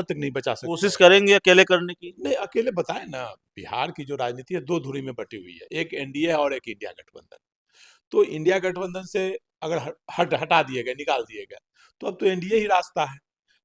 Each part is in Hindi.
तक नहीं बचा सकते। कोशिश करेंगे अकेले करने की? नहीं, अकेले बताए ना, बिहार की जो राजनीति है दो धुरी में बटी हुई है, एक एनडीए है और एक इंडिया गठबंधन। तो इंडिया गठबंधन से अगर हटा दिए गए, निकाल दिए गए, तो अब तो एनडीए ही रास्ता है।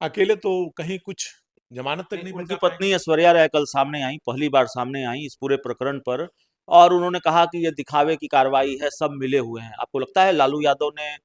अकेले तो कहीं कुछ जमानत तक नहीं उनकी बचा पत्नी पाएंगे। ऐश्वर्या राय कल सामने आई, पहली बार सामने आई इस पूरे प्रकरण पर, और उन्होंने कहा कि ये दिखावे की कार्रवाई है, सब मिले हुए हैं। आपको लगता है लालू यादव ने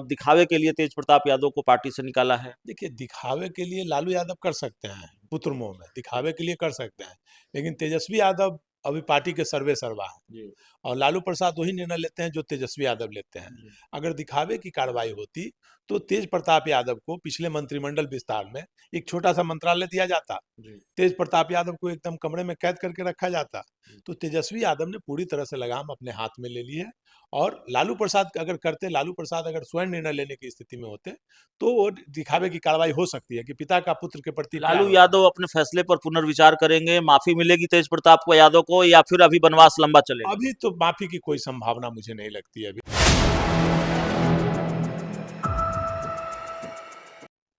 दिखावे के लिए तेज प्रताप यादव को पार्टी से निकाला है? देखिए, दिखावे के लिए लालू यादव कर सकते हैं, पुत्र मोह में दिखावे के लिए कर सकते हैं, लेकिन तेजस्वी यादव अभी पार्टी के सर्वे सर्वा है। जी। और लालू प्रसाद वही निर्णय लेते हैं जो तेजस्वी यादव लेते हैं। जी। अगर दिखावे की कार्रवाई होती तो तेज प्रताप यादव को पिछले मंत्रिमंडल विस्तार में एक छोटा सा मंत्रालय दिया जाता, जी। तेज प्रताप यादव को एकदम कमरे में कैद करके रखा जाता। जी। तो तेजस्वी यादव ने पूरी तरह से लगाम अपने हाथ में ले ली है। और लालू प्रसाद अगर करते, लालू प्रसाद अगर स्वयं निर्णय लेने की स्थिति में होते, तो वो दिखावे की कार्रवाई हो सकती है कि पिता का पुत्र के प्रति प्यार लालू होता है। यादव अपने फैसले पर पुनर्विचार करेंगे, माफी मिलेगी तेज प्रताप को यादव को, या फिर अभी बनवास लंबा चलेगा? अभी तो माफी की कोई संभावना मुझे नहीं लगती है अभी।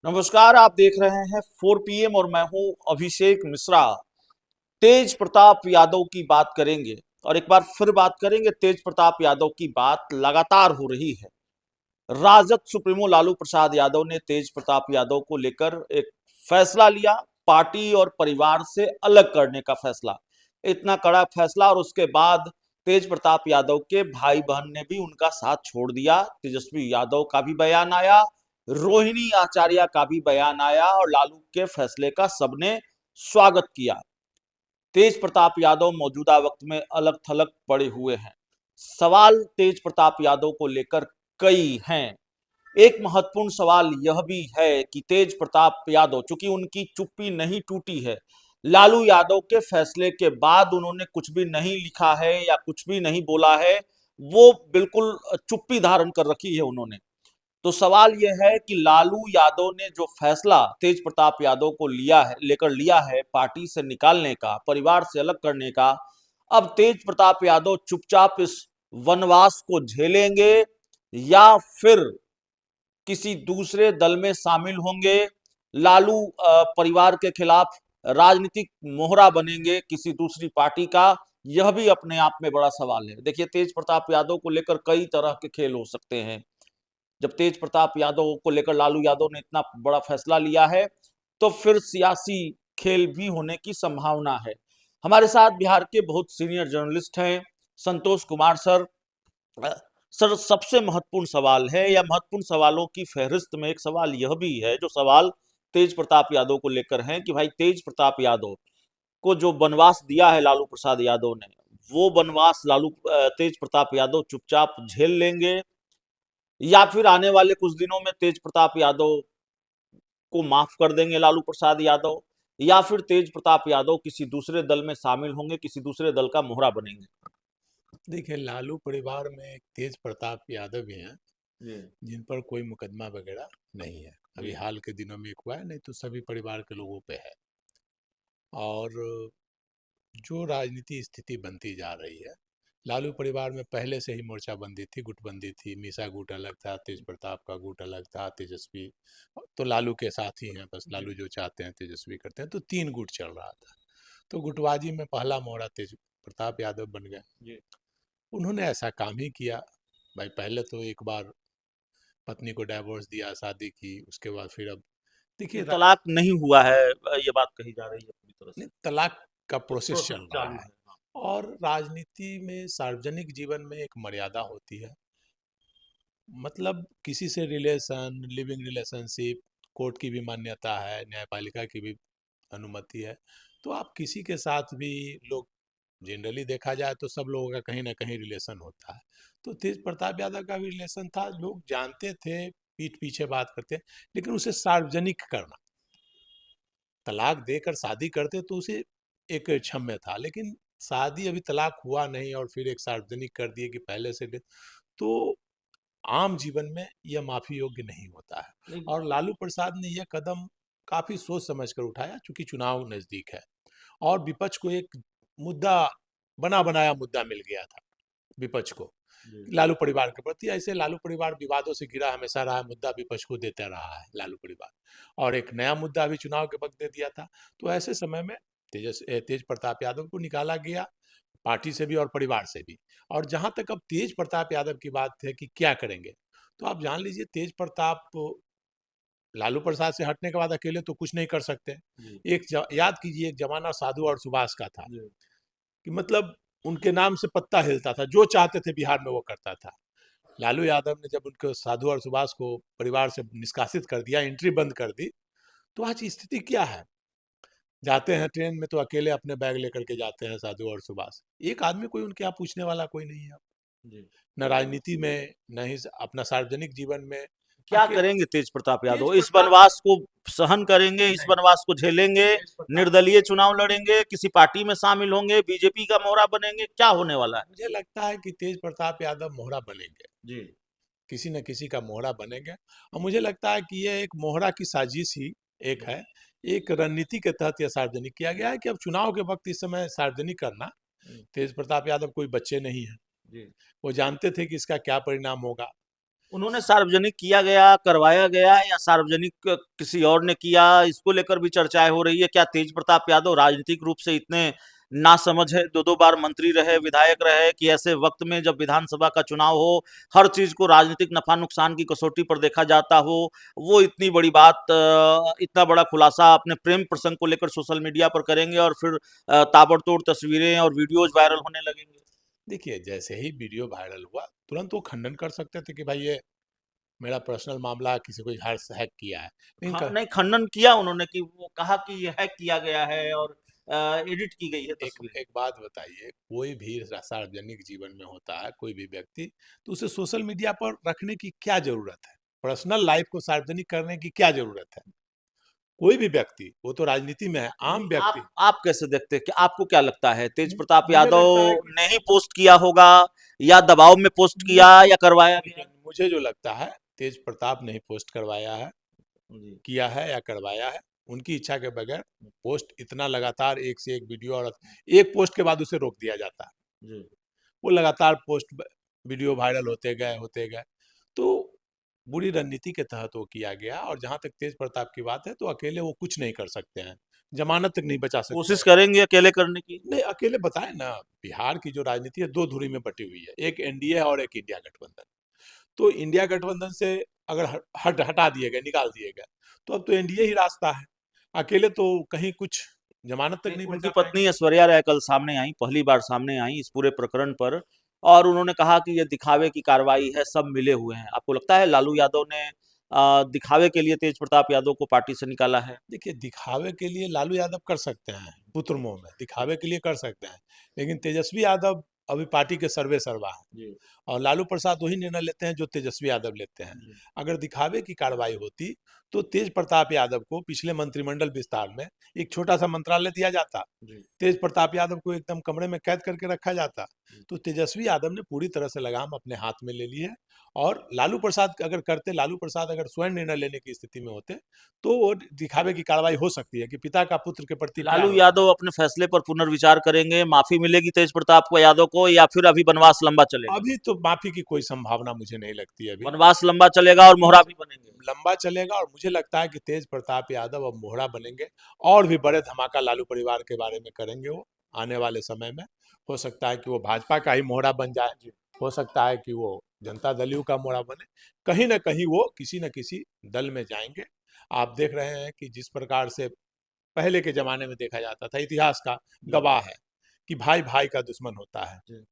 नमस्कार, आप देख रहे हैं 4 PM और मैं हूं अभिषेक मिश्रा। तेज प्रताप यादव की बात करेंगे, और एक बार फिर बात करेंगे। तेज प्रताप यादव की बात लगातार हो रही है। राजद सुप्रीमो लालू प्रसाद यादव ने तेज प्रताप यादव को लेकर एक फैसला लिया, पार्टी और परिवार से अलग करने का फैसला। इतना कड़ा फैसला, और उसके बाद तेज प्रताप यादव के भाई बहन ने भी उनका साथ छोड़ दिया। तेजस्वी यादव का भी बयान आया, रोहिणी आचार्य का भी बयान आया, और लालू के फैसले का सबने स्वागत किया। तेज प्रताप यादव मौजूदा वक्त में अलग थलग पड़े हुए हैं। सवाल तेज प्रताप यादव को लेकर कई हैं। एक महत्वपूर्ण सवाल यह भी है कि तेज प्रताप यादव, चूंकि उनकी चुप्पी नहीं टूटी है, लालू यादव के फैसले के बाद उन्होंने कुछ भी नहीं लिखा है या कुछ भी नहीं बोला है, वो बिल्कुल चुप्पी धारण कर रखी है उन्होंने। तो सवाल यह है कि लालू यादव ने जो फैसला तेज प्रताप यादव को लिया है पार्टी से निकालने का, परिवार से अलग करने का, अब तेज प्रताप यादव चुपचाप इस वनवास को झेलेंगे, या फिर किसी दूसरे दल में शामिल होंगे, लालू परिवार के खिलाफ राजनीतिक मोहरा बनेंगे किसी दूसरी पार्टी का? यह भी अपने आप में बड़ा सवाल है। देखिए, तेज प्रताप यादव को लेकर कई तरह के खेल हो सकते हैं। जब तेज प्रताप यादव को लेकर लालू यादव ने इतना बड़ा फैसला लिया है, तो फिर सियासी खेल भी होने की संभावना है। हमारे साथ बिहार के बहुत सीनियर जर्नलिस्ट हैं, संतोष कुमार सर। अ, सर, सबसे महत्वपूर्ण सवाल है, या महत्वपूर्ण सवालों की फहरिस्त में एक सवाल यह भी है, जो सवाल तेज प्रताप यादव को लेकर है, कि भाई तेज प्रताप यादव को जो वनवास दिया है लालू प्रसाद यादव ने, वो वनवास तेज प्रताप यादव चुपचाप झेल लेंगे, या फिर आने वाले कुछ दिनों में तेज प्रताप यादव को माफ कर देंगे लालू प्रसाद यादव, या फिर तेज प्रताप यादव किसी दूसरे दल में शामिल होंगे, किसी दूसरे दल का मोहरा बनेंगे? देखिए, लालू परिवार में एक तेज प्रताप यादव भी हैं जी। जिन पर कोई मुकदमा वगैरह नहीं है। अभी जी। हाल के दिनों में एक हुआ है, नहीं तो सभी परिवार के लोगों पे है। और जो राजनीति स्थिति बनती जा रही है, लालू परिवार में पहले से ही मोर्चाबंदी थी, गुटबंदी थी। मीसा गुट अलग था, तेज प्रताप का गुट अलग था, तेजस्वी तो लालू के साथ ही हैं, बस जी। लालू जो चाहते हैं तेजस्वी करते हैं। तो तीन गुट चल रहा था। तो गुटबाजी में पहला मोहरा तेज प्रताप यादव बन गए। जी। उन्होंने ऐसा काम ही किया। भाई, पहले तो एक बार पत्नी को डाइवोर्स दिया, शादी की, उसके बाद फिर अब देखिए तलाक नहीं हुआ है, ये बात कही जा रही है पूरी तरह से। तलाक का तो प्रोसेस प्रोसेस चल रहा चालू है। है, हाँ। और राजनीति में, सार्वजनिक जीवन में एक मर्यादा होती है। मतलब किसी से रिलेशन, लिविंग रिलेशनशिप, कोर्ट की भी मान्यता है, न्यायपालिका की भी अनुमति है। तो आप किसी के साथ भी, लोग जनरली देखा जाए तो सब लोगों का कहीं ना कहीं रिलेशन होता है। तो तेज प्रताप यादव का भी रिलेशन था, लोग जानते थे, पीठ पीछे बात करते, लेकिन उसे सार्वजनिक करना, तलाक देकर शादी करते तो उसे एक क्षम्य था, लेकिन शादी अभी तलाक हुआ नहीं और फिर एक सार्वजनिक कर दिए कि पहले से तो आम जीवन में यह माफी योग्य नहीं होता है। नहीं। और लालू प्रसाद ने यह कदम काफी सोच समझ कर उठाया, चूंकि चुनाव नजदीक है और विपक्ष को एक मुद्दा, बना बनाया मुद्दा मिल गया था विपक्ष को। जी, लालू परिवार के प्रति। ऐसे लालू परिवार विवादों से घिरा हमेशा रहा है, मुद्दा विपक्ष को देता रहा है लालू परिवार, और एक नया मुद्दा अभी चुनाव के वक्त दे दिया था। तो ऐसे समय में तेज प्रताप यादव को निकाला गया, पार्टी से भी और परिवार से भी। और जहां तक अब तेज प्रताप यादव की बात है कि क्या करेंगे, तो आप जान लीजिए तेज प्रताप लालू प्रसाद से हटने के बाद अकेले तो कुछ नहीं कर सकते। जी, याद कीजिए, एक जमाना साधु और सुभाष का था, जी, कि मतलब उनके नाम से पत्ता हिलता था, जो चाहते थे बिहार में वो करता था। लालू यादव ने जब उनको साधु और सुभाष को परिवार से निष्कासित कर दिया, एंट्री बंद कर दी, तो आज स्थिति क्या है? जाते हैं ट्रेन में तो अकेले अपने बैग लेकर के जाते हैं साधु और सुभाष। एक आदमी कोई उनके यहाँ पूछने वाला कोई नहीं है। जी। न राजनीति में, न ही अपना सार्वजनिक जीवन में। क्या अकेले करेंगे तेज प्रताप तेज यादव? इस प्रताप वनवास को सहन करेंगे, इस नहीं, वनवास को झेलेंगे, तेज प्रताप निर्दलीय चुनाव लड़ेंगे, किसी पार्टी में शामिल होंगे, बीजेपी का मोहरा बनेंगे, क्या होने वाला है? मुझे लगता है कि तेज प्रताप यादव मोहरा बनेंगे, जी, किसी न किसी का मोहरा बनेंगे। और मुझे लगता है कि ये एक मोहरा की साजिश ही एक जी, है, एक रणनीति के तहत यह सार्वजनिक किया गया है कि अब चुनाव के वक्त इस समय सार्वजनिक करना। जी, तेज प्रताप यादव कोई बच्चे नहीं हैं, जी। वो जानते थे कि इसका क्या परिणाम होगा। उन्होंने सार्वजनिक किया गया, करवाया गया या सार्वजनिक किसी और ने किया, इसको लेकर भी चर्चाएं हो रही है। क्या तेज प्रताप यादव राजनीतिक रूप से इतने नासमझ है, दो दो बार मंत्री रहे, विधायक रहे, कि ऐसे वक्त में जब विधानसभा का चुनाव हो, हर चीज को राजनीतिक नफा नुकसान की कसौटी पर देखा जाता हो, वो इतनी बड़ी बात, इतना बड़ा खुलासा अपने प्रेम प्रसंग को लेकर सोशल मीडिया पर करेंगे और फिर ताबड़तोड़ तस्वीरें और वीडियोज वायरल होने लगेंगे? देखिए, जैसे ही वीडियो वायरल हुआ, तुरंत वो खंडन कर सकते थे कि भाई ये मेरा पर्सनल मामला है, किसी को हैक किया है। लेकिन नहीं, खंडन किया उन्होंने, कि वो कहा कि ये हैक किया गया है और एडिट की गई है एक तस्वीर। एक बात बताइए, कोई भी सार्वजनिक जीवन में होता है कोई भी व्यक्ति, तो उसे सोशल मीडिया पर रखने की क्या जरूरत है? पर्सनल लाइफ को सार्वजनिक करने की क्या जरूरत है? कोई भी व्यक्ति, वो तो राजनीति में है, नहीं, आम आप व्यक्ति। आप कैसे देखते हैं कि आपको क्या लगता है तेज प्रताप मुझे लगता है यादव कि ने ही पोस्ट किया होगा, या दबाव में पोस्ट किया, या करवाया देखिए, गया? मुझे जो लगता है, तेज प्रताप ने ही पोस्ट करवाया है, जी, किया है या करवाया है। उनकी इच्छा के बगैर पोस्ट इतना लगातार एक से एक वीडियो, और एक पोस्ट के बाद उसे रोक दिया जाता है। जी, वो लगातार वीडियो वायरल होते गए। तो बुरी रणनीति के तहत वो किया गया। और जहां तक तेज प्रताप की बात है, तो अकेले वो कुछ नहीं कर सकते हैं, जमानत तक नहीं बचा सकते कोशिश हैं। करेंगे अकेले करने की? नहीं, अकेले बताए ना, बिहार की जो राजनीति है दो धुरी में बटी हुई है, एक एनडीए और एक इंडिया गठबंधन। तो इंडिया गठबंधन से अगर हटा दिए गए, निकाल दिए गए, तो अब तो एनडीए ही रास्ता है। अकेले तो कहीं कुछ जमानत तक नहीं उनकी बचा पाएंगे। पत्नी ऐश्वर्या राय कल सामने आई, पहली बार सामने आई इस पूरे प्रकरण पर, और उन्होंने कहा कि ये दिखावे की कार्रवाई है, सब मिले हुए हैं। आपको लगता है लालू यादव ने दिखावे के लिए तेज प्रताप यादव को पार्टी से निकाला है? देखिए, दिखावे के लिए लालू यादव कर सकते हैं, पुत्र मोह में दिखावे के लिए कर सकते हैं, लेकिन तेजस्वी यादव अभी पार्टी के सर्वे सर्वा है। जी, और लालू प्रसाद वही निर्णय लेते हैं जो तेजस्वी यादव लेते हैं। जी, अगर दिखावे की कार्रवाई होती, तो तेज प्रताप यादव को पिछले मंत्रिमंडल विस्तार में एक छोटा सा मंत्रालय दिया जाता, जी, तेज प्रताप यादव को एकदम कमरे में कैद करके रखा जाता। जी। तो तेजस्वी यादव ने पूरी तरह से लगाम अपने हाथ में ले ली है। और लालू प्रसाद अगर करते, लालू प्रसाद अगर स्वयं निर्णय लेने की स्थिति में होते, तो वो दिखावे की कार्रवाई हो सकती है कि पिता का पुत्र के प्रति प्यार लालू होता है। यादव अपने फैसले पर पुनर्विचार करेंगे, माफी मिलेगी तेज प्रताप को यादव को, या फिर अभी वनवास लंबा चलेगा? अभी तो माफी की कोई संभावना मुझे नहीं लगती अभी। वनवास लंबा चलेगा और मोहरा भी बनेंगे? लंबा चलेगा, और मुझे लगता है कि तेज प्रताप यादव अब मोहरा बनेंगे, और भी बड़े धमाका लालू परिवार के बारे में करेंगे वो आने वाले समय में। हो सकता है कि वो भाजपा का ही मोहरा बन जाए, हो सकता है कि वो जनता दल यू का मोहरा बने। कहीं ना कहीं वो किसी न किसी दल में जाएंगे। आप देख रहे हैं कि जिस प्रकार से पहले के जमाने में देखा जाता था, इतिहास का जी, गवाह है कि भाई भाई का दुश्मन होता है, जी,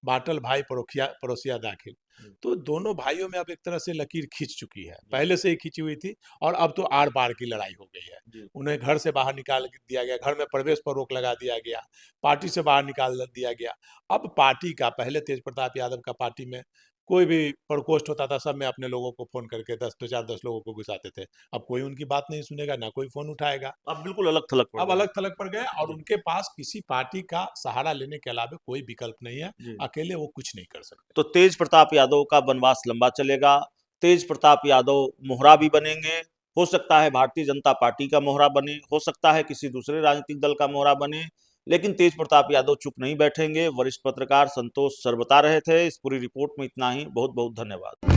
बाटल भाई परोखिया पड़ोसिया दाखिल। जी, तो दोनों भाइयों में अब एक तरह से लकीर खींच चुकी है, जी, पहले से ही खींची हुई थी, और अब तो आर पार की लड़ाई हो गई है। जी। उन्हें घर से बाहर निकाल दिया गया, घर में प्रवेश पर रोक लगा दिया गया, पार्टी से बाहर निकाल दिया गया। अब पार्टी का, पहले तेज प्रताप यादव का पार्टी में कोई भी प्रकोष्ठ होता था, सब में अपने लोगों को फोन करके 10 लोगों को घुसाते थे। अब कोई उनकी बात नहीं सुनेगा, ना कोई फोन उठाएगा। अब बिल्कुल अलग थलग पड़ अब गए। अलग थलग पड़ गए, और जी, उनके पास किसी पार्टी का सहारा लेने के अलावा कोई विकल्प नहीं है। जी। अकेले वो कुछ नहीं कर सकते। तो तेज प्रताप यादव का वनवास लंबा चलेगा, तेज प्रताप यादव मोहरा भी बनेंगे, हो सकता है भारतीय जनता पार्टी का मोहरा बने, हो सकता है किसी दूसरे राजनीतिक दल का मोहरा बने, लेकिन तेज प्रताप यादव चुप नहीं बैठेंगे। वरिष्ठ पत्रकार संतोष सर बता रहे थे। इस पूरी रिपोर्ट में इतना ही। बहुत बहुत धन्यवाद।